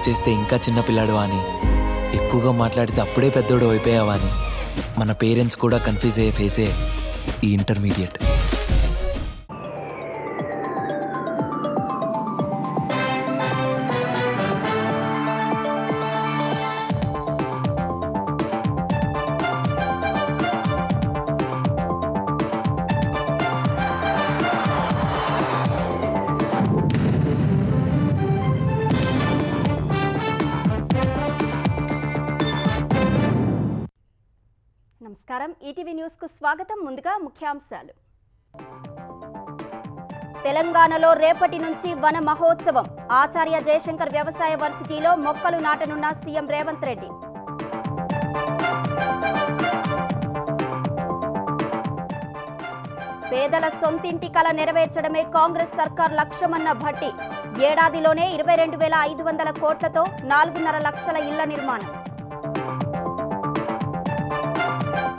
చేస్తే ఇంకా చిన్నపిల్లాడు అని, ఎక్కువగా మాట్లాడితే అప్పుడే పెద్దోడు అయిపోయావా అని మన పేరెంట్స్ కూడా కన్ఫ్యూజ్ అయ్యే ఫేసే ఈ ఇంటర్మీడియట్. నమస్కారం, ఈటీవీ న్యూస్ కు స్వాగతం. ముందుగా ముఖ్యాంశాలు. తెలంగాణలో రేపటి నుంచి వన మహోత్సవం. ఆచార్య జయశంకర్ వ్యవసాయ వర్సిటీలో మొక్కలు నాటనున్న సీఎం రేవంత్ రెడ్డి. పేదల సొంతింటి కల నెరవేర్చడమే కాంగ్రెస్ సర్కార్ లక్ష్యమన్న భట్టి. ఏడాదిలోనే 22,500 కోట్లతో 4.5 లక్షల ఇళ్ల నిర్మాణం.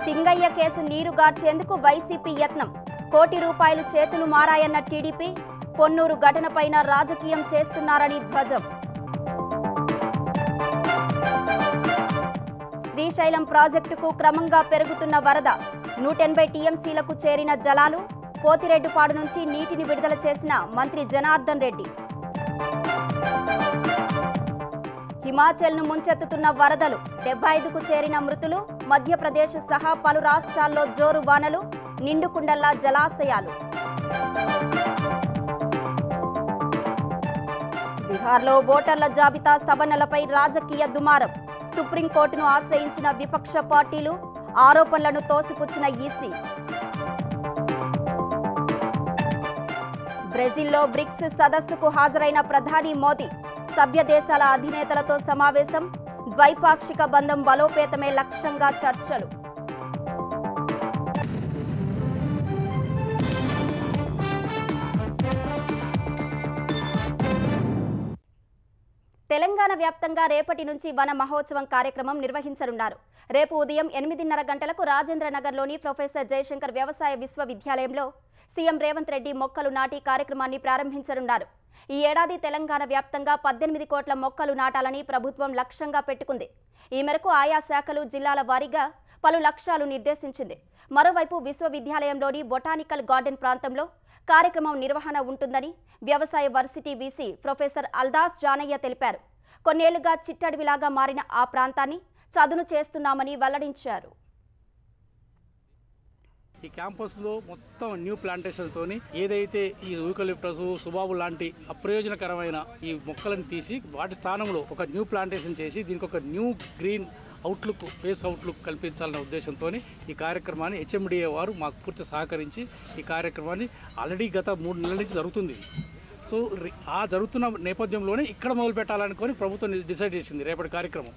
సింగయ్య కేసు నీరుగార్చేందుకు వైసీపీ యత్నం. కోటి రూపాయలు చేతులు మారాయన్న టీడీపీ. పొన్నూరు ఘటనపైన రాజకీయం చేస్తున్నారని ధ్వజం. శ్రీశైలం ప్రాజెక్టుకు క్రమంగా పెరుగుతున్న వరద. 180 టీఎంసీలకు చేరిన జలాలు. పోతిరెడ్డిపాడు నుంచి నీటిని విడుదల చేసిన మంత్రి జనార్దన్ రెడ్డి. హిమాచల్ను ముంచెత్తుతున్న వరదలు. 75కు చేరిన మృతులు. మధ్యప్రదేశ్ సహా పలు రాష్ట్రాల్లో జోరు వానలు. నిండుకుండల్లా జలాశయాలు. బీహార్లో ఓటర్ల జాబితా సవరణలపై రాజకీయ దుమారం. సుప్రీంకోర్టును ఆశ్రయించిన విపక్ష పార్టీలు. ఆరోపణలను తోసిపుచ్చిన ఈసీ. బ్రెజిల్లో బ్రిక్స్ సదస్సుకు హాజరైన ప్రధాని మోదీ. సభ్య దేశాల అధినేతలతో సమావేశం. ద్వైపాక్షిక బంధం బలోపేతమే లక్ష్యంగా చర్చలు. తెలంగాణ వ్యాప్తంగా రేపటి నుంచి వన మహోత్సవం కార్యక్రమం నిర్వహించనున్నారు. రేపు ఉదయం 8:30 గంటలకు రాజేంద్రనగర్లోని ప్రొఫెసర్ జయశంకర్ వ్యవసాయ విశ్వవిద్యాలయంలో సీఎం రేవంత్ రెడ్డి మొక్కలు నాటి కార్యక్రమాన్ని ప్రారంభించనున్నారు. ఈ ఏడాది తెలంగాణ వ్యాప్తంగా 18 కోట్ల మొక్కలు నాటాలని ప్రభుత్వం లక్ష్యంగా పెట్టుకుంది. ఈ మేరకు ఆయా శాఖలు జిల్లాల వారీగా పలు లక్ష్యాలు నిర్దేశించింది. మరోవైపు విశ్వవిద్యాలయంలోని బొటానికల్ గార్డెన్ ప్రాంతంలో కార్యక్రమం నిర్వహణ ఉంటుందని వ్యవసాయ varsity VC professor Aldas Janaiah తెలిపారు. కొన్నేళ్లుగా చిట్టడివిలాగా మారిన ఆ ప్రాంతాన్ని చదును చేస్తున్నామని వెల్లడించారు. ఈ క్యాంపస్లో మొత్తం న్యూ ప్లాంటేషన్తోని ఏదైతే ఈ యూకలిప్టస్ సుబాబు లాంటి అప్రయోజనకరమైన ఈ మొక్కలను తీసి వాటి స్థానంలో ఒక న్యూ ప్లాంటేషన్ చేసి దీనికి ఒక new green outlook face outlook కల్పించాలనే ఉద్దేశంతో ఈ కార్యక్రమాన్ని హెచ్ఎండిఏ వారు మాకు పూర్తి సహకరించి ఈ కార్యక్రమాన్ని ఆల్రెడీ గత 3 నెలల నుంచి జరుగుతుంది. సో ఆ జరుగుతున్న నేపథ్యంలోనే ఇక్కడ మొదలు పెట్టాలనుకొని ప్రభుత్వం డిసైడ్ చేసింది రేపటి కార్యక్రమం.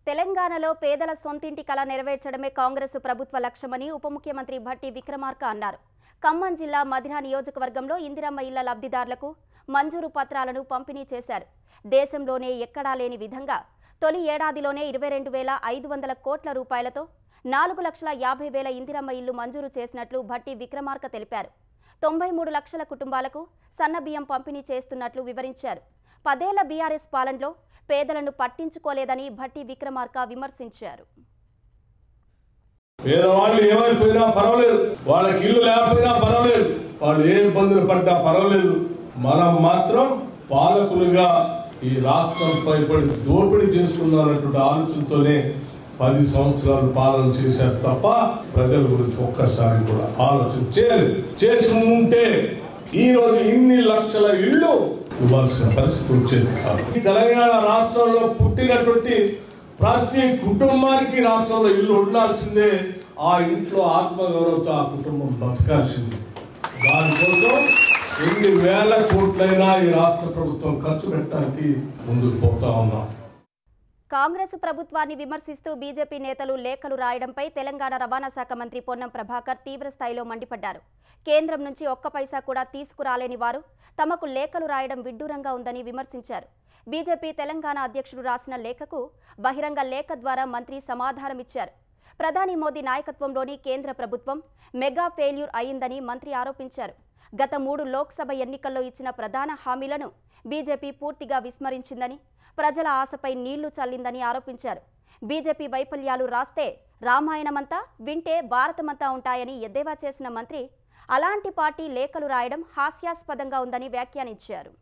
తెలంగాణలో పేదల సొంతింటి కల నెరవేర్చడమే కాంగ్రెస్ ప్రభుత్వ లక్ష్యమని ఉప ముఖ్యమంత్రి భట్టి విక్రమార్క అన్నారు. ఖమ్మం జిల్లా మధిర నియోజకవర్గంలో ఇందిరమ్మ ఇళ్ల లబ్ధిదారులకు మంజూరు పత్రాలను పంపిణీ చేశారు. దేశంలోనే ఎక్కడా లేని విధంగా తొలి ఏడాదిలోనే 22,500 కోట్ల రూపాయలతో 4,50,000 ఇందిరమ్మ ఇళ్లు మంజూరు చేసినట్లు భట్టి విక్రమార్క తెలిపారు. 93 లక్షల కుటుంబాలకు సన్నబియ్యం పంపిణీ చేస్తున్నట్లు వివరించారు. 10 ఏళ్ల బీఆర్ఎస్ పాలనలో పేదలను పట్టించుకోలేదని భట్టి విక్రమార్క విమర్శించారు. పేదవాళ్ళు ఏమైపోయినా పర్వాలేదు, వాళ్ళకి ఇల్లు లేకపోయినా పర్వాలేదు, వాళ్ళు ఏ ఇబ్బందులు పడ్డా పర్వాలేదు, మనం మాత్రం పాలకులుగా ఈ రాష్ట్రంపై పడి దోపిడీ చేసుకున్నారన్నటువంటి ఆలోచనతోనే 10 సంవత్సరాలు పాలన చేశారు తప్ప ప్రజల గురించి ఒక్కసారి కూడా ఆలోచన చేసి ఉంటే ఈ రోజు ఇన్ని లక్షల ఇళ్ళు ఇవ్వాల్సిన పరిస్థితి వచ్చేది కాదు. తెలంగాణ రాష్ట్రంలో పుట్టినటువంటి ప్రతి కుటుంబానికి రాష్ట్రంలో ఇల్లు ఉండాల్సిందే. ఆ ఇంట్లో ఆత్మగౌరవంతో ఆ కుటుంబం బతకాల్సిందే. దానికోసం ఎన్ని వేల కోట్లైనా ఈ రాష్ట్ర ప్రభుత్వం ఖర్చు పెట్టడానికి ముందుకు పోతా ఉన్నాం. కాంగ్రెస్ ప్రభుత్వాన్ని విమర్శిస్తూ బీజేపీ నేతలు లేఖలు రాయడంపై తెలంగాణ రవాణా శాఖ మంత్రి పొన్నం ప్రభాకర్ తీవ్రస్థాయిలో మండిపడ్డారు. కేంద్రం నుంచి ఒక్క పైసా కూడా తీసుకురాలేని వారు తమకు లేఖలు రాయడం విడ్డూరంగా ఉందని విమర్శించారు. బీజేపీ తెలంగాణ అధ్యక్షుడు రాసిన లేఖకు బహిరంగ లేఖ ద్వారా మంత్రి సమాధానమిచ్చారు. ప్రధాని మోదీ నాయకత్వంలోని కేంద్ర ప్రభుత్వం మెగా ఫెయిల్యూర్ అయిందని మంత్రి ఆరోపించారు. గత 3 లోక్సభ ఎన్నికల్లో ఇచ్చిన ప్రధాన హామీలను బీజేపీ పూర్తిగా విస్మరించిందని, ప్రజల ఆశపై నీళ్లు చల్లిందని ఆరోపించారు. బీజేపీ వైఫల్యాలు రాస్తే రామాయణమంతా, వింటే భారతమంతా ఉంటాయని ఎద్దేవా చేసిన మంత్రి అలాంటి పార్టీ లేఖలు రాయడం హాస్యాస్పదంగా ఉందని వ్యాఖ్యానించారు.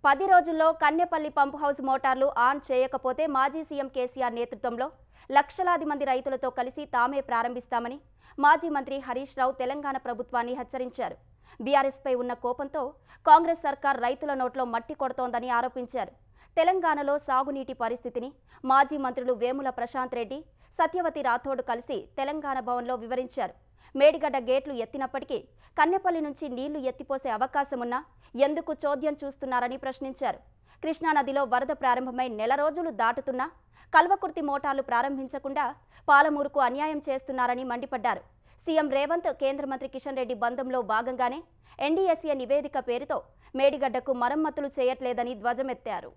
10 రోజుల్లో కన్నెపల్లి పంప్ హౌస్ మోటార్లు ఆన్ చేయకపోతే మాజీ సీఎం కేసీఆర్ నేతృత్వంలో లక్షలాది మంది రైతులతో కలిసి తామే ప్రారంభిస్తామని మాజీ మంత్రి హరీష్ రావు తెలంగాణ ప్రభుత్వాన్ని హెచ్చరించారు. బీఆర్ఎస్పై ఉన్న కోపంతో కాంగ్రెస్ సర్కార్ రైతుల నోట్లో మట్టి కొడుతోందని ఆరోపించారు. తెలంగాణలో సాగునీటి పరిస్థితిని మాజీ మంత్రులు వేముల ప్రశాంత్ రెడ్డి, సత్యవతి రాథోడ్ కలిసి తెలంగాణ భవన్లో వివరించారు. మేడిగడ్డ గేట్లు ఎత్తినప్పటికీ కన్నెపల్లి నుంచి నీళ్లు ఎత్తిపోసే అవకాశమున్నా ఎందుకు చోద్యం చూస్తున్నారని ప్రశ్నించారు. కృష్ణానదిలో వరద ప్రారంభమై నెల రోజులు దాటుతున్నా కల్వకుర్తి మోటార్లు ప్రారంభించకుండా పాలమూరుకు అన్యాయం చేస్తున్నారని మండిపడ్డారు. సీఎం రేవంత్, కేంద్ర మంత్రి కిషన్ రెడ్డి బంధంలో భాగంగానే ఎన్డీఎస్ఏ నివేదిక పేరుతో మేడిగడ్డకు మరమ్మతులు చేయట్లేదని ధ్వజమెత్తారు.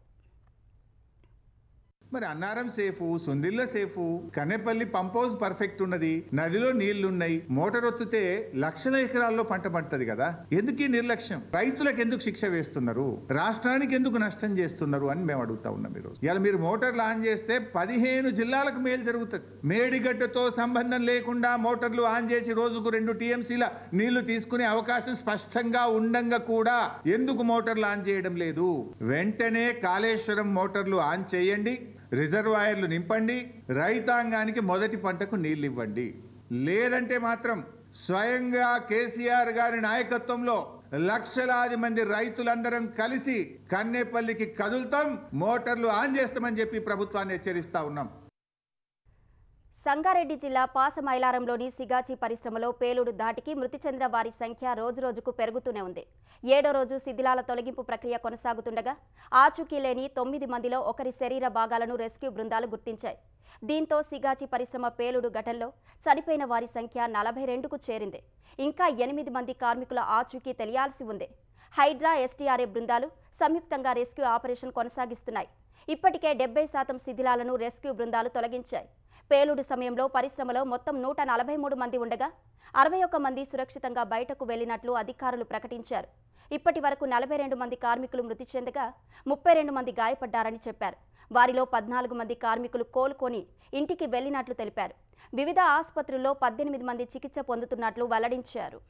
మరి Annaram safe, Sundilla safe, Kannepalli pump house perfect ఉన్నది, నదిలో నీళ్లున్నాయి, మోటార్ ఒత్తితే లక్షల ఎకరాల్లో పంట పడుతుంది కదా. ఎందుకు ఈ నిర్లక్ష్యం? రైతులకు ఎందుకు శిక్ష వేస్తున్నారు? రాష్ట్రానికి ఎందుకు నష్టం చేస్తున్నారు అని మేము అడుగుతా ఉన్నాం. ఈరోజు ఇలా మీరు మోటార్లు ఆన్ చేస్తే 15 జిల్లాలకు మేలు జరుగుతుంది. మేడిగడ్డతో సంబంధం లేకుండా మోటార్లు ఆన్ చేసి రోజుకు 2 టీఎంసీల నీళ్లు తీసుకునే అవకాశం స్పష్టంగా ఉండంగా కూడా ఎందుకు మోటార్లు ఆన్ చేయడం లేదు? వెంటనే కాళేశ్వరం మోటార్లు ఆన్ చేయండి, రిజర్వాయర్లు నింపండి, రైతాంగానికి మొదటి పంటకు నీళ్ళు ఇవ్వండి. లేదంటే మాత్రం స్వయంగా కేసీఆర్ గారి నాయకత్వంలో లక్షలాది మంది రైతులందరం కలిసి కన్నెపల్లికి కదులుతాం, మోటార్లు ఆన్ చేస్తామని చెప్పి ప్రభుత్వాన్ని హెచ్చరిస్తా ఉన్నాం. సంగారెడ్డి జిల్లా పాసమైలారంలోని సిగాచి పరిశ్రమలో పేలుడు దాటికి మృతి చెందిన వారి సంఖ్య రోజురోజుకు పెరుగుతూనే ఉంది. 7వ రోజు శిథిలాల తొలగింపు ప్రక్రియ కొనసాగుతుండగా ఆచూకీ లేని 9 మందిలో ఒకరి శరీర భాగాలను రెస్క్యూ బృందాలు గుర్తించాయి. దీంతో సిగాచి పరిశ్రమ పేలుడు ఘటనలో చనిపోయిన వారి సంఖ్య 42కు చేరింది. ఇంకా 8 మంది కార్మికుల ఆచూకీ తెలియాల్సి ఉంది. హైడ్రా, ఎస్టీఆర్ఏ బృందాలు సంయుక్తంగా రెస్క్యూ ఆపరేషన్ కొనసాగిస్తున్నాయి. ఇప్పటికే 70% శిథిలాలను రెస్క్యూ బృందాలు తొలగించాయి. పేలుడు సమయంలో పరిశ్రమలో మొత్తం 143 మంది ఉండగా 61 మంది సురక్షితంగా బయటకు వెళ్లినట్లు అధికారులు ప్రకటించారు. ఇప్పటి వరకు 42 మంది కార్మికులు మృతి చెందగా 32 మంది గాయపడ్డారని చెప్పారు. వారిలో 14 మంది కార్మికులు కోలుకొని ఇంటికి వెళ్లినట్లు తెలిపారు. వివిధ ఆసుపత్రుల్లో 18 మంది చికిత్స పొందుతున్నట్లు వెల్లడించారు.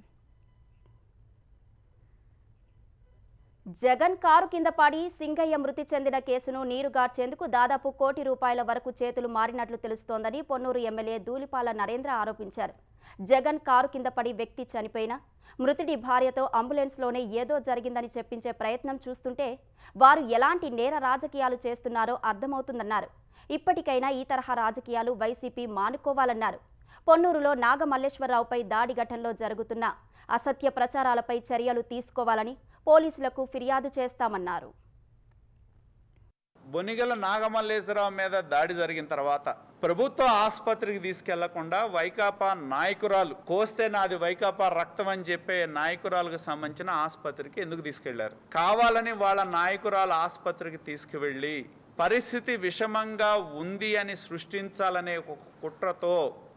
జగన్ కారు కింద పడి సింగయ్య మృతి చెందిన కేసును నీరుగార్చేందుకు దాదాపు ₹1 కోటి వరకు చేతులు మారినట్లు తెలుస్తోందని పొన్నూరు ఎమ్మెల్యే ధూళిపాల నరేంద్ర ఆరోపించారు. జగన్ కారు కింద పడి వ్యక్తి చనిపోయినా మృతుడి భార్యతో అంబులెన్స్లోనే ఏదో జరిగిందని చెప్పించే ప్రయత్నం చూస్తుంటే వారు ఎలాంటి నేర రాజకీయాలు చేస్తున్నారో అర్థమవుతుందన్నారు. ఇప్పటికైనా ఈ తరహా రాజకీయాలు వైసీపీ మానుకోవాలన్నారు. పొన్నూరులో నాగమల్లేశ్వరరావుపై దాడి ఘటనలో జరుగుతున్న అసత్య ప్రచారాలపై చర్యలు తీసుకోవాలని పోలీసులకు ఫిర్యాదు చేస్తామన్నారు. బొనిగల నాగమల్లేశ్వరరావు మీద దాడి జరిగిన తర్వాత ప్రభుత్వ ఆసుపత్రికి తీసుకెళ్లకుండా వైకాపా నాయకురాలు, కోస్తే నాది వైకాపా రక్తం అని చెప్పే నాయకురాలకు సంబంధించిన ఆసుపత్రికి ఎందుకు తీసుకెళ్లారు? కావాలని వాళ్ళ నాయకురాలు ఆసుపత్రికి తీసుకువెళ్ళి పరిస్థితి విషమంగా ఉంది అని సృష్టించాలనే ఒక కుట్రతో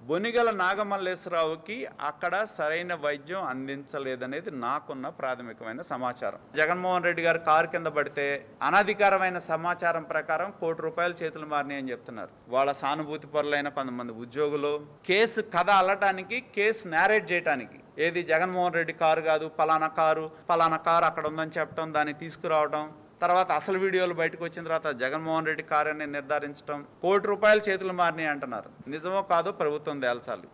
బొనిగల నాగమల్లేశ్వరరావుకి అక్కడ సరైన వైద్యం అందించలేదనేది నాకున్న ప్రాథమికమైన సమాచారం. జగన్మోహన్ రెడ్డి గారు కారు కింద పడితే అనధికారమైన సమాచారం ప్రకారం ₹1 కోటి చేతులు మారినాయి అని చెప్తున్నారు. వాళ్ళ సానుభూతి పరులైన కొంతమంది ఉద్యోగులు కేసు కథ అల్లటానికి, కేసు నేరేట్ చేయడానికి, ఏది జగన్మోహన్ రెడ్డి కారు కాదు, పలానా కారు అక్కడ ఉందని చెప్పడం, దాన్ని తీసుకురావడం, తర్వాత అసలు వీడియోలు బయటకు వచ్చిన తర్వాత జగన్మోహన్ రెడ్డి కారు అని నిర్ధారించడం, ₹1 కోటి చేతులు మారినాయి అంటున్నారు. నిజమో కాదో ప్రభుత్వం తేల్చాలి.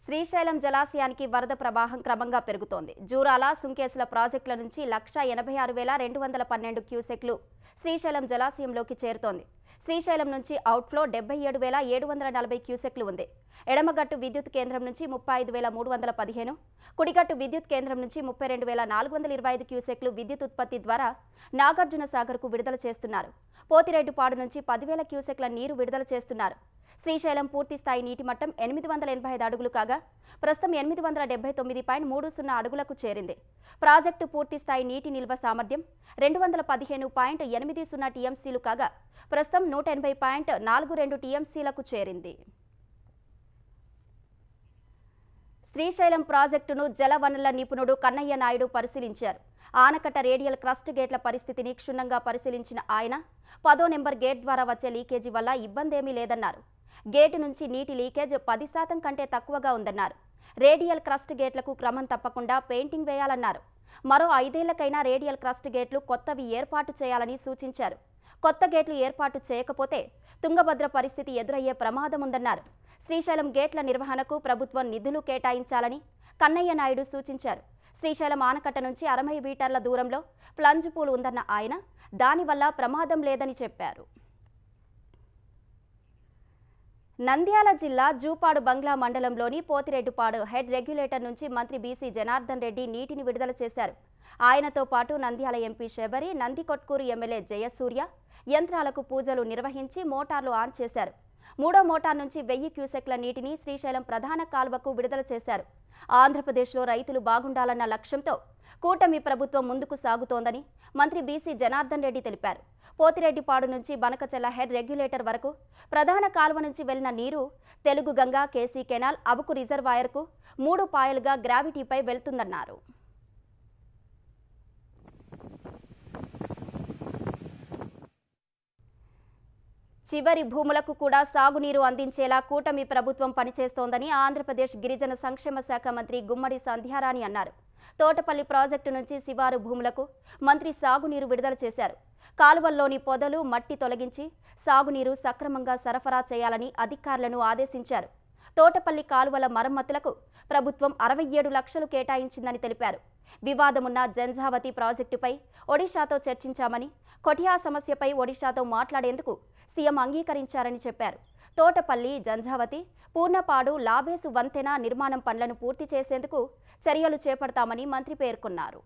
శ్రీశైలం జలాశయానికి వరద ప్రవాహం క్రమంగా పెరుగుతోంది. జూరాల, సుంకేసుల ప్రాజెక్టుల నుంచి 186,212 క్యూసెక్లు శ్రీశైలం జలాశయంలోకి చేరుతోంది. శ్రీశైలం నుంచి అవుట్ఫ్లో 77,740 క్యూసెక్లు ఉంది. ఎడమగట్టు విద్యుత్ కేంద్రం నుంచి 35,315, కుడిగట్టు విద్యుత్ కేంద్రం నుంచి 32,425 క్యూసెక్లు విద్యుత్ ఉత్పత్తి ద్వారా నాగార్జున సాగర్కు విడుదల చేస్తున్నారు. పోతిరెడ్డిపాడు నుంచి 10,000 క్యూసెక్ల నీరు విడుదల చేస్తున్నారు. శ్రీశైలం పూర్తి స్థాయి నీటి మట్టం 885 అడుగులు కాగా ప్రస్తుతం 879.30 అడుగులకు చేరింది. ప్రాజెక్టు పూర్తి స్థాయి నీటి నిల్వ సామర్థ్యం 215.80 టీఎంసీలు కాగా ప్రస్తుతం 180.42 టీఎంసీలకు చేరింది. శ్రీశైలం ప్రాజెక్టును జలవనరుల నిపుణుడు కన్నయ్య నాయుడు పరిశీలించారు. ఆనకట్ట రేడియల్ క్రస్ట్ గేట్ల పరిస్థితిని క్షుణ్ణంగా పరిశీలించిన ఆయన 10వ నెంబర్ గేట్ ద్వారా వచ్చే లీకేజీ వల్ల ఇబ్బందేమీ లేదన్నారు. గేటు నుంచి నీటి లీకేజ్ 10% కంటే తక్కువగా ఉందన్నారు. రేడియల్ క్రస్ట్ గేట్లకు క్రమం తప్పకుండా పెయింటింగ్ వేయాలన్నారు. మరో 5 ఏళ్లకైనా రేడియల్ క్రస్ట్ గేట్లు కొత్తవి ఏర్పాటు చేయాలని సూచించారు. కొత్త గేట్లు ఏర్పాటు చేయకపోతే తుంగభద్ర పరిస్థితి ఎదురయ్యే ప్రమాదం ఉందన్నారు. శ్రీశైలం గేట్ల నిర్వహణకు ప్రభుత్వం నిధులు కేటాయించాలని కన్నయ్య నాయుడు సూచించారు. శ్రీశైలం ఆనకట్ట నుంచి 60 మీటర్ల దూరంలో ప్లంజ్ పూల్ ఉందన్న ఆయన దానివల్ల ప్రమాదం లేదని చెప్పారు. నంద్యాల జిల్లా జూపాడు బంగ్లా మండలంలోని పోతిరెడ్డిపాడు హెడ్ రెగ్యులేటర్ నుంచి మంత్రి బీసీ జనార్దన్ రెడ్డి నీటిని విడుదల చేశారు. ఆయనతో పాటు నంద్యాల ఎంపీ శబరి, నందికొట్కూరు ఎమ్మెల్యే జయసూర్య యంత్రాలకు పూజలు నిర్వహించి మోటార్లు ఆన్ చేశారు. 3వ మోటార్ నుంచి 1000 క్యూసెక్ల నీటిని శ్రీశైలం ప్రధాన కాలువకు విడుదల చేశారు. ఆంధ్రప్రదేశ్లో రైతులు బాగుండాలన్న లక్ష్యంతో కూటమి ప్రభుత్వం ముందుకు సాగుతోందని మంత్రి బీసీ జనార్దన్ రెడ్డి తెలిపారు. పోతిరెడ్డిపాడు నుంచి బనకచెల్ల హెడ్ రెగ్యులేటర్ వరకు ప్రధాన కాలువ నుంచి వెళ్లిన నీరు తెలుగు గంగా, కేసీ కెనాల్, అబుకు రిజర్వాయర్కు 3 పాయలుగా గ్రావిటీపై వెళ్తుందన్నారు. చివరి భూములకు కూడా సాగునీరు అందించేలా కూటమి ప్రభుత్వం పనిచేస్తోందని ఆంధ్రప్రదేశ్ గిరిజన సంక్షేమ శాఖ మంత్రి గుమ్మడి సంధ్యారాణి అన్నారు. తోటపల్లి ప్రాజెక్టు నుంచి శివారు భూములకు మంత్రి సాగునీరు విడుదల చేశారు. కాలువల్లోని పొదలు, మట్టి తొలగించి సాగునీరు సక్రమంగా సరఫరా చేయాలని అధికారులను ఆదేశించారు. తోటపల్లి కాలువల మరమ్మతులకు ప్రభుత్వం 67 లక్షలు కేటాయించిందని తెలిపారు. వివాదమున్న జంఝావతి ప్రాజెక్టుపై ఒడిశాతో చర్చించామని, కొఠియా సమస్యపై ఒడిశాతో మాట్లాడేందుకు సీఎం అంగీకరించారని చెప్పారు. తోటపల్లి, జంఝావతి, పూర్ణపాడు, లాబేసు వంతెన నిర్మాణం పనులను పూర్తి చేసేందుకు చర్యలు చేపడతామని మంత్రి పేర్కొన్నారు.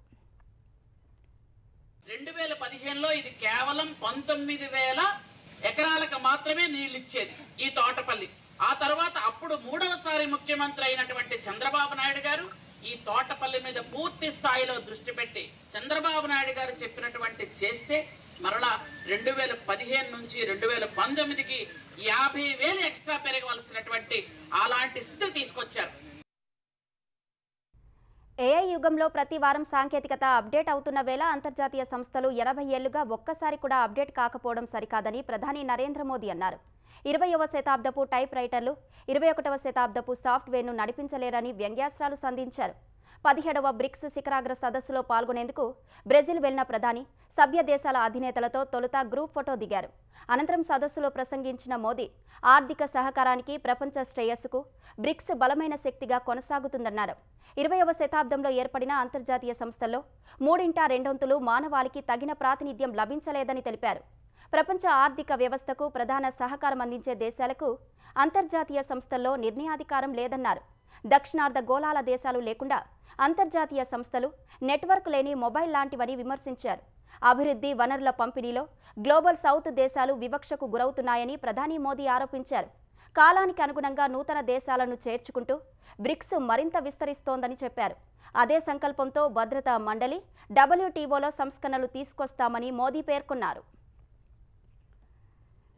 2015లో ఇది కేవలం 19,000 ఎకరాలకు మాత్రమే నీళ్లు ఇచ్చేది ఈ తోటపల్లి. ఆ తర్వాత అప్పుడు 3వసారి ముఖ్యమంత్రి అయినటువంటి చంద్రబాబు నాయుడు గారు ఈ తోటపల్లి మీద పూర్తి స్థాయిలో దృష్టి పెట్టి చంద్రబాబు నాయుడు గారు చెప్పినటువంటి చేస్తే మరలా 2015 నుంచి 2019కి 50,000 ఎక్స్ట్రా పెరగవలసినటువంటి అలాంటి స్థితికి తీసుకొచ్చారు. ఏఐ యుగంలో ప్రతి వారం సాంకేతికత అప్డేట్ అవుతున్న వేళ అంతర్జాతీయ సంస్థలు 80 ఏళ్లుగా ఒక్కసారి కూడా అప్డేట్ కాకపోవడం సరికాదని ప్రధాని నరేంద్ర మోదీ అన్నారు. 20వ శతాబ్దపు టైప్ రైటర్లు 21వ శతాబ్దపు సాఫ్ట్వేర్ను నడిపించలేరని వ్యంగ్యాస్త్రాలు సంధించారు. 17వ బ్రిక్స్ శిఖరాగ్ర సదస్సులో పాల్గొనేందుకు బ్రెజిల్ వెళ్లిన ప్రధాని సభ్య దేశాల అధినేతలతో తొలుత గ్రూప్ ఫోటో దిగారు. అనంతరం సదస్సులో ప్రసంగించిన మోదీ ఆర్థిక సహకారానికి, ప్రపంచ శ్రేయస్సుకు బ్రిక్స్ బలమైన శక్తిగా కొనసాగుతుందన్నారు. 20వ శతాబ్దంలో ఏర్పడిన అంతర్జాతీయ సంస్థల్లో 3/2 మానవాళికి తగిన ప్రాతినిధ్యం లభించలేదని తెలిపారు. ప్రపంచ ఆర్థిక వ్యవస్థకు ప్రధాన సహకారం అందించే దేశాలకు అంతర్జాతీయ సంస్థల్లో నిర్ణయాధికారం లేదన్నారు. దక్షిణార్ధ గోళాల దేశాలు లేకుండా అంతర్జాతీయ సంస్థలు నెట్వర్క్ లేని మొబైల్ లాంటివని విమర్శించారు. అభివృద్ధి, వనరుల పంపిణీలో గ్లోబల్ సౌత్ దేశాలు వివక్షకు గురవుతున్నాయని ప్రధాని మోదీ ఆరోపించారు. కాలానికి అనుగుణంగా నూతన దేశాలను చేర్చుకుంటూ బ్రిక్స్ మరింత విస్తరిస్తోందని చెప్పారు. అదే సంకల్పంతో భద్రతా మండలి, WTOలో సంస్కరణలు తీసుకొస్తామని మోదీ పేర్కొన్నారు.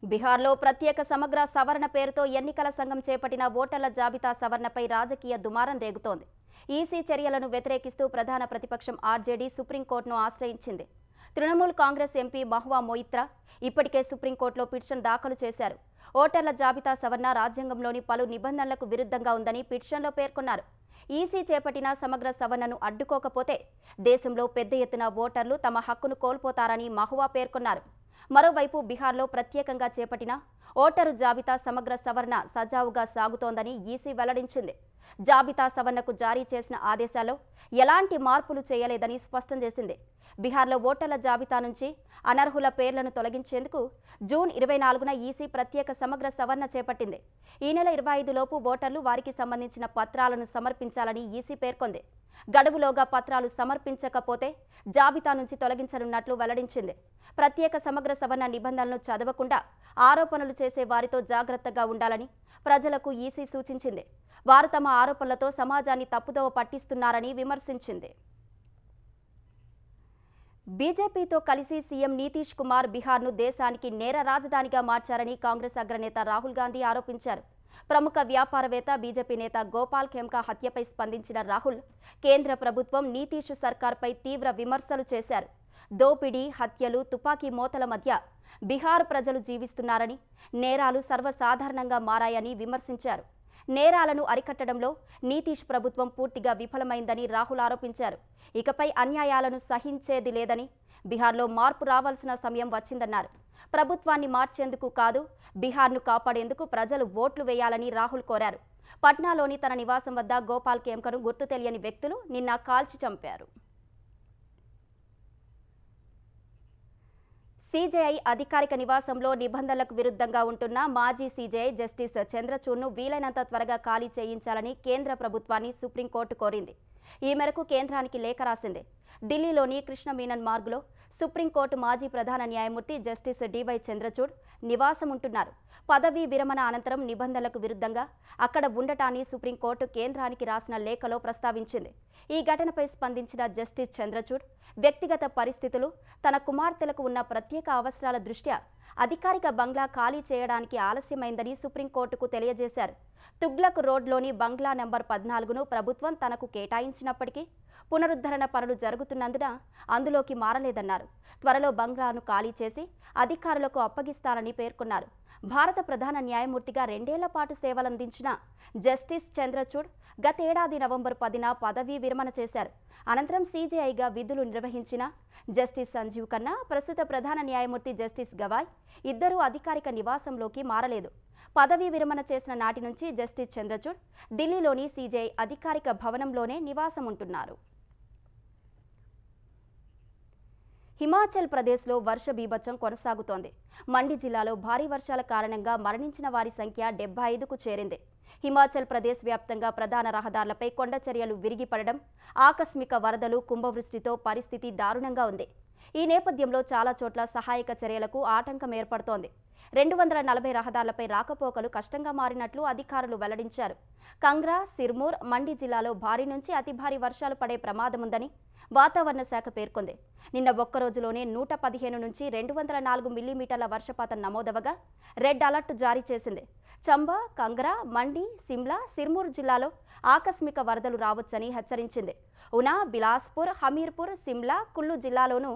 బీహార్లో ప్రత్యేక సమగ్ర సవరణ పేరుతో ఎన్నికల సంఘం చేపట్టిన ఓటర్ల జాబితా సవరణపై రాజకీయ దుమారం రేగుతోంది. ఈసీ చర్యలను వ్యతిరేకిస్తూ ప్రధాన ప్రతిపక్షం ఆర్జేడీ సుప్రీంకోర్టును ఆశ్రయించింది. తృణమూల్ కాంగ్రెస్ ఎంపీ మహువా మొయిత్రా ఇప్పటికే సుప్రీంకోర్టులో పిటిషన్ దాఖలు చేశారు. ఓటర్ల జాబితా సవరణ రాజ్యాంగంలోని పలు నిబంధనలకు విరుద్ధంగా ఉందని పిటిషన్లో పేర్కొన్నారు. ఈసీ చేపట్టిన సమగ్ర సవరణను అడ్డుకోకపోతే దేశంలో పెద్ద ఎత్తున ఓటర్లు తమ హక్కును కోల్పోతారని మహువా పేర్కొన్నారు. మరోవైపు బీహార్లో ప్రత్యేకంగా చేపట్టిన ఓటరు జాబితా సమగ్ర సవరణ సజావుగా సాగుతోందని ఈసీ వెల్లడించింది. జాబితా సవరణకు జారీ చేసిన ఆదేశాల్లో ఎలాంటి మార్పులు చేయలేదని స్పష్టం చేసింది. బీహార్లో ఓటర్ల జాబితా నుంచి అనర్హుల పేర్లను తొలగించేందుకు జూన్ 24న ఈసీ ప్రత్యేక సమగ్ర సవరణ చేపట్టింది. ఈ నెల 25 లోపు ఓటర్లు వారికి సంబంధించిన పత్రాలను సమర్పించాలని ఈసీ పేర్కొంది. గడువులోగా పత్రాలు సమర్పించకపోతే జాబితా నుంచి తొలగించనున్నట్లు వెల్లడించింది. ప్రత్యేక సమగ్ర సవరణ నిబంధనలను చదవకుండా ఆరోపణలు చేసే వారితో జాగ్రత్తగా ఉండాలని ప్రజలకు ఈసీ సూచించింది. వారు తమ ఆరోపణలతో సమాజాన్ని తప్పుదోవ పట్టిస్తున్నారని విమర్శించింది. బీజేపీతో కలిసి సీఎం నితీష్ కుమార్ బీహార్ను దేశానికి నేర రాజధానిగా మార్చారని కాంగ్రెస్ అగ్రనేత రాహుల్ గాంధీ ఆరోపించారు. ప్రముఖ వ్యాపారవేత్త బీజేపీ నేత గోపాల్ ఖేమ్కా హత్యపై స్పందించిన రాహుల్ కేంద్ర ప్రభుత్వం నితీష్ సర్కార్పై తీవ్ర విమర్శలు చేశారు. దోపిడీ, హత్యలు, తుపాకీ మోతల మధ్య బీహార్ ప్రజలు జీవిస్తున్నారని, నేరాలు సర్వసాధారణంగా మారాయని విమర్శించారు. నేరాలను అరికట్టడంలో నితీష్ ప్రభుత్వం పూర్తిగా విఫలమైందని రాహుల్ ఆరోపించారు. ఇకపై అన్యాయాలను సహించేది లేదని, బీహార్లో మార్పు రావాల్సిన సమయం వచ్చిందన్నారు. ప్రభుత్వాన్ని మార్చేందుకు కాదు, బీహార్ను కాపాడేందుకు ప్రజలు ఓట్లు వేయాలని రాహుల్ కోరారు. పట్నాలోని తన నివాసం వద్ద గోపాల్ ఖేమ్కాను గుర్తు తెలియని వ్యక్తులు నిన్న కాల్చి చంపారు. సీజేఐ అధికారిక నివాసంలో నిబంధనలకు విరుద్ధంగా ఉంటున్న మాజీ సీజేఐ జస్టిస్ చంద్రచూడ్ను వీలైనంత త్వరగా ఖాళీ చేయించాలని కేంద్ర ప్రభుత్వాన్ని సుప్రీంకోర్టు కోరింది. ఈ మేరకు కేంద్రానికి లేఖ రాసింది. ఢిల్లీలోని కృష్ణ మీనన్ మార్గులో సుప్రీంకోర్టు మాజీ ప్రధాన న్యాయమూర్తి జస్టిస్ డివై చంద్రచూడ్ నివాసం ఉంటున్నారు. పదవీ విరమణ అనంతరం నిబంధనలకు విరుద్ధంగా అక్కడ ఉండటాన్ని సుప్రీంకోర్టు కేంద్రానికి రాసిన లేఖలో ప్రస్తావించింది. ఈ ఘటనపై స్పందించిన జస్టిస్ చంద్రచూడ్ వ్యక్తిగత పరిస్థితులు, తన కుమార్తెలకు ఉన్న ప్రత్యేక అవసరాల దృష్ట్యా అధికారిక బంగ్లా ఖాళీ చేయడానికి ఆలస్యమైందని సుప్రీంకోర్టుకు తెలియజేశారు. తుగ్లక్ రోడ్లోని బంగ్లా నంబర్ 14ను ప్రభుత్వం తనకు కేటాయించినప్పటికీ పునరుద్ధరణ పనులు జరుగుతున్నందున అందులోకి మారలేదన్నారు. త్వరలో బంగ్లాను ఖాళీ చేసి అధికారులకు అప్పగిస్తారని పేర్కొన్నారు. భారత ప్రధాన న్యాయమూర్తిగా 2 ఏళ్ల పాటు సేవలందించిన జస్టిస్ చంద్రచూడ్ గతేడాది నవంబర్ 10న పదవీ విరమణ చేశారు. అనంతరం సీజేఐగా విధులు నిర్వహించిన జస్టిస్ సంజీవ్ ఖన్నా, ప్రస్తుత ప్రధాన న్యాయమూర్తి జస్టిస్ గవాయ్ ఇద్దరూ అధికారిక నివాసంలోకి మారలేదు. పదవీ విరమణ చేసిన నాటి నుంచి జస్టిస్ చంద్రచూడ్ ఢిల్లీలోని సీజేఐ అధికారిక భవనంలోనే నివాసం ఉంటున్నారు. హిమాచల్ ప్రదేశ్లో వర్ష బీభత్సం కొనసాగుతోంది. మండి జిల్లాలో భారీ వర్షాల కారణంగా మరణించిన వారి సంఖ్య 75కు చేరింది. హిమాచల్ ప్రదేశ్ వ్యాప్తంగా ప్రధాన రహదారులపై కొండ చర్యలు విరిగిపడడం, ఆకస్మిక వరదలు, కుంభవృష్టితో పరిస్థితి దారుణంగా ఉంది. ఈ నేపథ్యంలో చాలా చోట్ల సహాయక చర్యలకు ఆటంకం ఏర్పడుతోంది. 240 రహదారులపై రాకపోకలు కష్టంగా మారినట్లు అధికారులు వెల్లడించారు. కంగ్రా, సిర్మూర్, మండి జిల్లాలో భారీ నుంచి అతి భారీ వర్షాలు పడే ప్రమాదముందని వాతావరణ శాఖ పేర్కొంది. నిన్న ఒక్కరోజులోనే 115 నుంచి 204 మిల్లీమీటర్ల వర్షపాతం నమోదవగా రెడ్ అలర్ట్ జారీ చేసింది. చంబా, కంగ్రా, మండి, సిమ్లా, సిర్మూర్ జిల్లాలో ఆకస్మిక వరదలు రావచ్చని హెచ్చరించింది. ఉనా, బిలాస్పూర్, హమీర్పూర్, సిమ్లా, కుల్లు జిల్లాలోనూ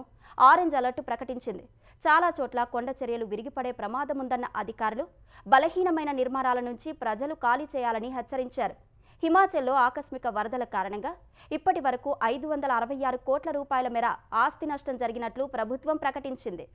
ఆరెంజ్ అలర్ట్ ప్రకటించింది. చాలా చోట్ల కొండ చర్యలు విరిగిపడే ప్రమాదముందన్న అధికారులు బలహీనమైన నిర్మాణాల నుంచి ప్రజలు ఖాళీ చేయాలని హెచ్చరించారు. హిమాచల్లో ఆకస్మిక వరదల కారణంగా ఇప్పటి వరకు 566 కోట్ల రూపాయల మేర ఆస్తి నష్టం జరిగినట్లు ప్రభుత్వం ప్రకటించింది.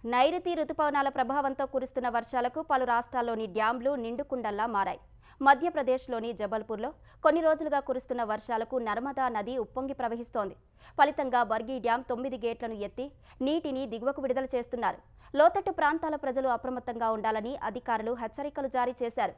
నైరుతి రుతుపవనాల ప్రభావంతో కురుస్తున్న వర్షాలకు పలు రాష్ట్రాల్లోని డ్యాంలు నిండుకుండల్లా మారాయి. మధ్యప్రదేశ్లోని జబల్పూర్లో కొన్ని రోజులుగా కురుస్తున్న వర్షాలకు నర్మదా నది ఉప్పొంగి ప్రవహిస్తోంది. ఫలితంగా బర్గి డ్యాం 9 గేట్లను ఎత్తి నీటిని దిగువకు విడుదల చేస్తున్నారు. లోతట్టు ప్రాంతాల ప్రజలు అప్రమత్తంగా ఉండాలని అధికారులు హెచ్చరికలు జారీ చేశారు.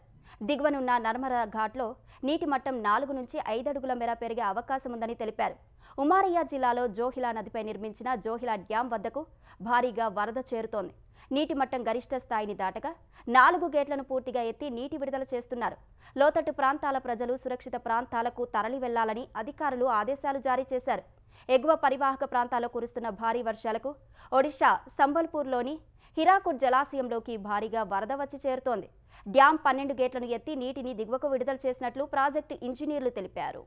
దిగువనున్న నర్మదా ఘాట్లో నీటి మట్టం 4 నుంచి 5 అడుగుల మేర పెరిగే అవకాశం ఉందని తెలిపారు. ఉమారియా జిల్లాలో జోహిలా నదిపై నిర్మించిన జోహిలా డ్యాం వద్దకు భారీగా వరద చేరుతోంది. నీటి మట్టం గరిష్ట స్థాయిని దాటగా 4 గేట్లను పూర్తిగా ఎత్తి నీటి విడుదల చేస్తున్నారు. లోతట్టు ప్రాంతాల ప్రజలు సురక్షిత ప్రాంతాలకు తరలి వెళ్లాలని అధికారులు ఆదేశాలు జారీ చేశారు. ఎగువ పరివాహక ప్రాంతాల్లో కురుస్తున్న భారీ వర్షాలకు ఒడిషా సంబల్పూర్లోని హిరాకుడ్ జలాశయంలోకి భారీగా వరద వచ్చి చేరుతోంది. డ్యాం 12 గేట్లను ఎత్తి నీటిని దిగువకు విడుదల చేసినట్లు ప్రాజెక్టు ఇంజనీర్లు తెలిపారు.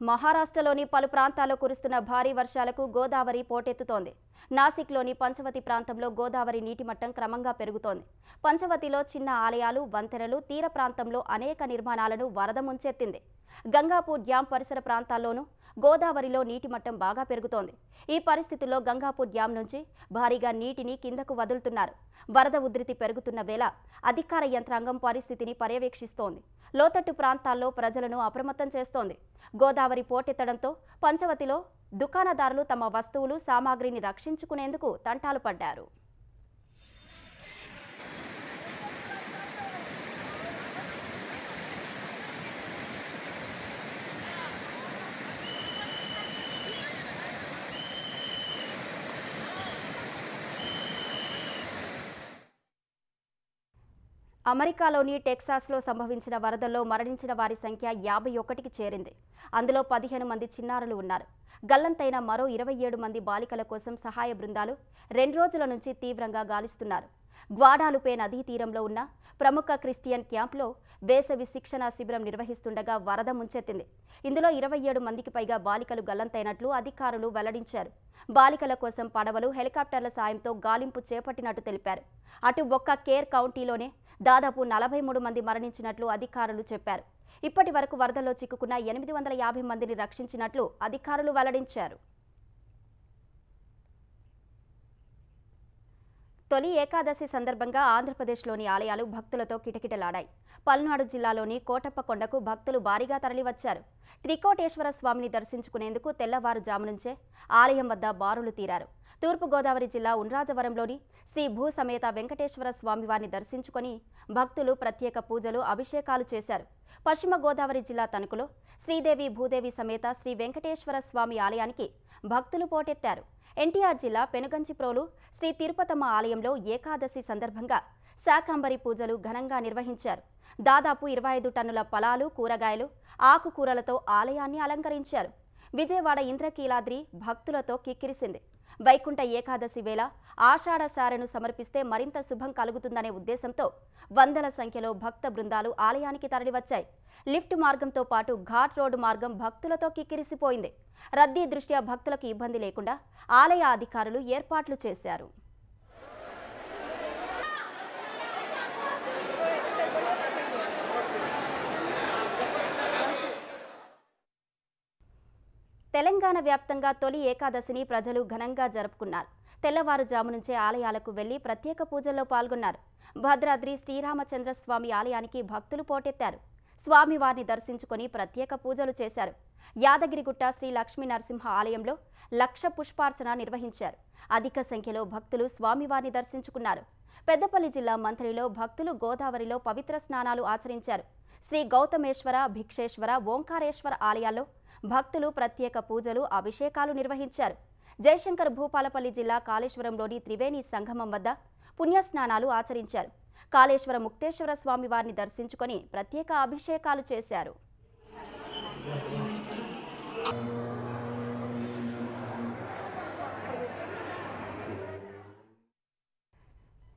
మహారాష్ట్రలోని పలు ప్రాంతాల్లో కురుస్తున్న భారీ వర్షాలకు గోదావరి పోటెత్తుతోంది. నాసిక్లోని పంచవతి ప్రాంతంలో గోదావరి నీటి మట్టం క్రమంగా పెరుగుతోంది. పంచవతిలో చిన్న ఆలయాలు, వంతెనలు, తీర ప్రాంతంలో అనేక నిర్మాణాలను వరద ముంచెత్తింది. గంగాపూర్ డ్యాం పరిసర ప్రాంతాల్లోనూ గోదావరిలో నీటి మట్టం బాగా పెరుగుతోంది. ఈ పరిస్థితుల్లో గంగాపూర్ డ్యాం నుంచి భారీగా నీటిని కిందకు వదులుతున్నారు. వరద ఉధృతి పెరుగుతున్న వేళ అధికార యంత్రాంగం పరిస్థితిని పర్యవేక్షిస్తోంది. లోతట్టు ప్రాంతాల్లో ప్రజలను అప్రమత్తం చేస్తోంది. గోదావరి పోటెత్తడంతో పంచవతిలో దుకాణదారులు తమ వస్తువులు, సామాగ్రిని రక్షించుకునేందుకు తంటాలు పడ్డారు. అమెరికాలోని టెక్సాస్లో సంభవించిన వరదల్లో మరణించిన వారి సంఖ్య 51కి చేరింది. అందులో 15 మంది చిన్నారులు ఉన్నారు. గల్లంతైన మరో 27 మంది బాలికల కోసం సహాయ బృందాలు 2 రోజుల నుంచి తీవ్రంగా గాలిస్తున్నారు. గ్వాడాలుపే నదీ తీరంలో ఉన్న ప్రముఖ క్రిస్టియన్ క్యాంప్లో వేసవి శిక్షణ శిబిరం నిర్వహిస్తుండగా వరద ముంచెత్తింది. ఇందులో 27 మందికి పైగా బాలికలు గల్లంతైనట్లు అధికారులు వెల్లడించారు. బాలికల కోసం పడవలు, హెలికాప్టర్ల సాయంతో గాలింపు చేపట్టినట్టు తెలిపారు. అటు ఒక్క కేర్ కౌంటీలోనే దాదాపు 43 మంది మరణించినట్లు అధికారులు చెప్పారు. ఇప్పటి వరకు వరదల్లో చిక్కుకున్న 850 మందిని రక్షించినట్లు అధికారులు వెల్లడించారు. తొలి ఏకాదశి సందర్భంగా ఆంధ్రప్రదేశ్లోని ఆలయాలు భక్తులతో కిటకిటలాడాయి. పల్నాడు జిల్లాలోని కోటప్పకొండకు భక్తులు భారీగా తరలివచ్చారు. త్రికోటేశ్వర స్వామిని దర్శించుకునేందుకు తెల్లవారుజాము నుంచే ఆలయం వద్ద బారులు తీరారు. తూర్పుగోదావరి జిల్లా ఉండ్రాజవరంలోని శ్రీ భూ సమేత వెంకటేశ్వర స్వామివారిని దర్శించుకొని భక్తులు ప్రత్యేక పూజలు, అభిషేకాలు చేశారు. పశ్చిమ గోదావరి జిల్లా తణుకులో శ్రీదేవి భూదేవి సమేత శ్రీ వెంకటేశ్వర స్వామి ఆలయానికి భక్తులు పోటెత్తారు. ఎన్టీఆర్ జిల్లా పెనుగంచిప్రోలు శ్రీ తిరుపతమ్మ ఆలయంలో ఏకాదశి సందర్భంగా శాకంబరి పూజలు ఘనంగా నిర్వహించారు. దాదాపు 25 టన్నుల ఫలాలు, కూరగాయలు, ఆకుకూరలతో ఆలయాన్ని అలంకరించారు. విజయవాడ ఇంద్రకీలాద్రి భక్తులతో కిక్కిరిసింది. వైకుంఠ ఏకాదశి వేళ ఆషాఢ సారెను సమర్పిస్తే మరింత శుభం కలుగుతుందనే ఉద్దేశంతో వందల సంఖ్యలో భక్త బృందాలు ఆలయానికి తరలివచ్చాయి. లిఫ్ట్ మార్గంతో పాటు ఘాట్ రోడ్డు మార్గం భక్తులతో కిక్కిరిసిపోయింది. రద్దీ దృష్ట్యా భక్తులకు ఇబ్బంది లేకుండా ఆలయ అధికారులు ఏర్పాట్లు చేశారు. తెలంగాణ వ్యాప్తంగా తొలి ఏకాదశిని ప్రజలు ఘనంగా జరుపుకున్నారు. తెల్లవారుజాము నుంచే ఆలయాలకు వెళ్లి ప్రత్యేక పూజల్లో పాల్గొన్నారు. భద్రాద్రి శ్రీరామచంద్ర స్వామి ఆలయానికి భక్తులు పోటెత్తారు. స్వామివారిని దర్శించుకొని ప్రత్యేక పూజలు చేశారు. యాదగిరిగుట్ట శ్రీ లక్ష్మీ నరసింహ ఆలయంలో 1,00,000 పుష్పార్చన నిర్వహించారు. అధిక సంఖ్యలో భక్తులు స్వామివారిని దర్శించుకున్నారు. పెద్దపల్లి జిల్లా మంథలిలో భక్తులు గోదావరిలో పవిత్ర స్నానాలు ఆచరించారు. శ్రీ గౌతమేశ్వర, భిక్షేశ్వర, ఓంకారేశ్వర ఆలయాల్లో భక్తులు ప్రత్యేక పూజలు, అభిషేకాలు నిర్వహించారు. జయశంకర్ భూపాలపల్లి జిల్లా కాళేశ్వరంలోని త్రివేణి సంగమం వద్ద పుణ్యస్నానాలు ఆచరించారు. కాళేశ్వర ముక్తేశ్వర స్వామి వారిని దర్శించుకొని ప్రత్యేక అభిషేకాలు చేశారు.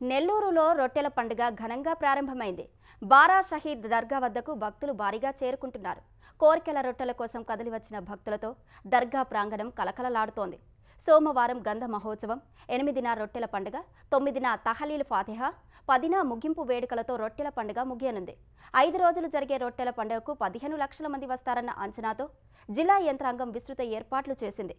నెల్లూరులో రొట్టెల పండుగ ఘనంగా ప్రారంభమైంది. బారా షహీద్ దర్గా వద్దకు భక్తులు భారీగా చేరుకుంటున్నారు. కోర్కెల రొట్టెల కోసం కదిలివచ్చిన భక్తులతో దర్గా ప్రాంగణం కలకలలాడుతోంది. సోమవారం గంధ మహోత్సవం, 8న రొట్టెల పండుగ, 9న తహలీల్ ఫాతిహా, 10న ముగింపు వేడుకలతో రొట్టెల పండుగ ముగియనుంది. 5 రోజులు జరిగే రొట్టెల పండుగకు 15 లక్షల మంది వస్తారన్న అంచనాతో జిల్లా యంత్రాంగం విస్తృత ఏర్పాట్లు చేసింది.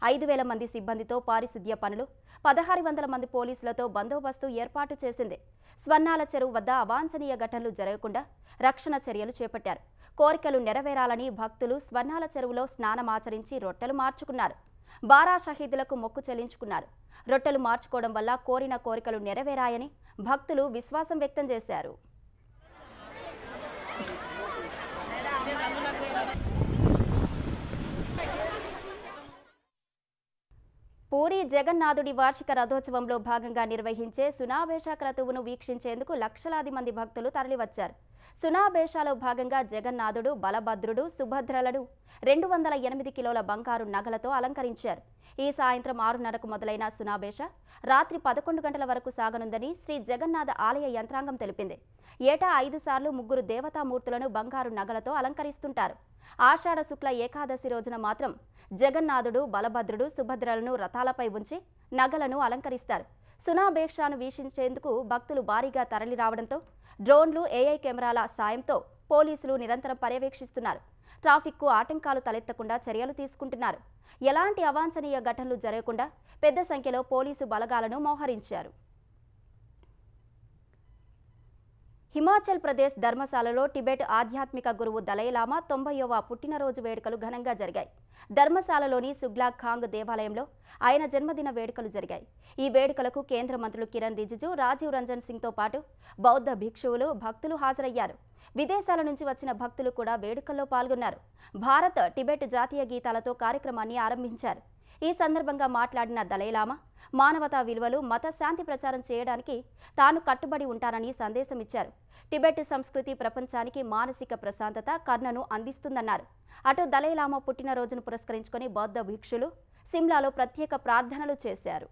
5,000 మంది సిబ్బందితో పారిశుద్ధ్య పనులు, 1,600 మంది పోలీసులతో బందోబస్తు ఏర్పాటు చేసింది. స్వర్ణాల చెరువు వద్ద అవాంఛనీయ ఘటనలు జరగకుండా రక్షణ చర్యలు చేపట్టారు. కోరికలు నెరవేరాలని భక్తులు స్వర్ణాల చెరువులో స్నానమాచరించి రొట్టెలు మార్చుకున్నారు. బారా షహీదులకు మొక్కు చెల్లించుకున్నారు. రొట్టెలు మార్చుకోవడం వల్ల కోరిన కోరికలు నెరవేరాయని భక్తులు విశ్వాసం వ్యక్తం చేశారు. పూరి జగన్నాథుడి వార్షిక రథోత్సవంలో భాగంగా నిర్వహించే సునాబేష క్రతువును వీక్షించేందుకు లక్షలాది మంది భక్తులు తరలివచ్చారు. సునాబేషాలో భాగంగా జగన్నాథుడు, బలభద్రుడు, సుభద్రలను 208 కిలోల బంగారు నగలతో అలంకరించారు. ఈ సాయంత్రం 6:30కు మొదలైన సునాబేష రాత్రి 11 గంటల వరకు సాగనుందని శ్రీ జగన్నాథ ఆలయ యంత్రాంగం తెలిపింది. ఏటా 5 సార్లు 3 దేవతామూర్తులను బంగారు నగలతో అలంకరిస్తుంటారు. ఆషాఢ శుక్ల ఏకాదశి రోజున మాత్రం జగన్నాథుడు, బలభద్రుడు, సుభద్రలను రథాలపై ఉంచి నగలను అలంకరిస్తారు. సునాబేషాను వీక్షించేందుకు భక్తులు భారీగా తరలి రావడంతో డ్రోన్లు, ఏఐ కెమెరాల సాయంతో పోలీసులు నిరంతరం పర్యవేక్షిస్తున్నారు. ట్రాఫిక్కు ఆటంకాలు తలెత్తకుండా చర్యలు తీసుకుంటున్నారు. ఎలాంటి అవాంఛనీయ ఘటనలు జరగకుండా పెద్ద సంఖ్యలో పోలీసు బలగాలను మోహరించారు. హిమాచల్ ప్రదేశ్ ధర్మశాలలో టిబెట్ ఆధ్యాత్మిక గురువు దలైలామా 90వ పుట్టినరోజు వేడుకలు ఘనంగా జరిగాయి. ధర్మశాలలోని సుగ్లాక్ ఖాంగ్ దేవాలయంలో ఆయన జన్మదిన వేడుకలు జరిగాయి. ఈ వేడుకలకు కేంద్ర మంత్రులు కిరణ్ రిజిజు, రాజీవ్ రంజన్ సింగ్తో పాటు బౌద్ధ భిక్షువులు, భక్తులు హాజరయ్యారు. విదేశాల నుంచి వచ్చిన భక్తులు కూడా వేడుకల్లో పాల్గొన్నారు. భారత్, టిబెట్ జాతీయ గీతాలతో కార్యక్రమాన్ని ఆరంభించారు. ఈ సందర్భంగా మాట్లాడిన దలైలామా మానవతా విలువలు, మత శాంతి ప్రచారం చేయడానికి తాను కట్టుబడి ఉంటానని సందేశం ఇచ్చారు. టిబెట్ సంస్కృతి ప్రపంచానికి మానసిక ప్రశాంతత, కరుణను అందిస్తుందన్నారు. అటు దలైలామా పుట్టినరోజును పురస్కరించుకొని బౌద్ధ భిక్షులు సిమ్లాలో ప్రత్యేక ప్రార్థనలు చేశారు.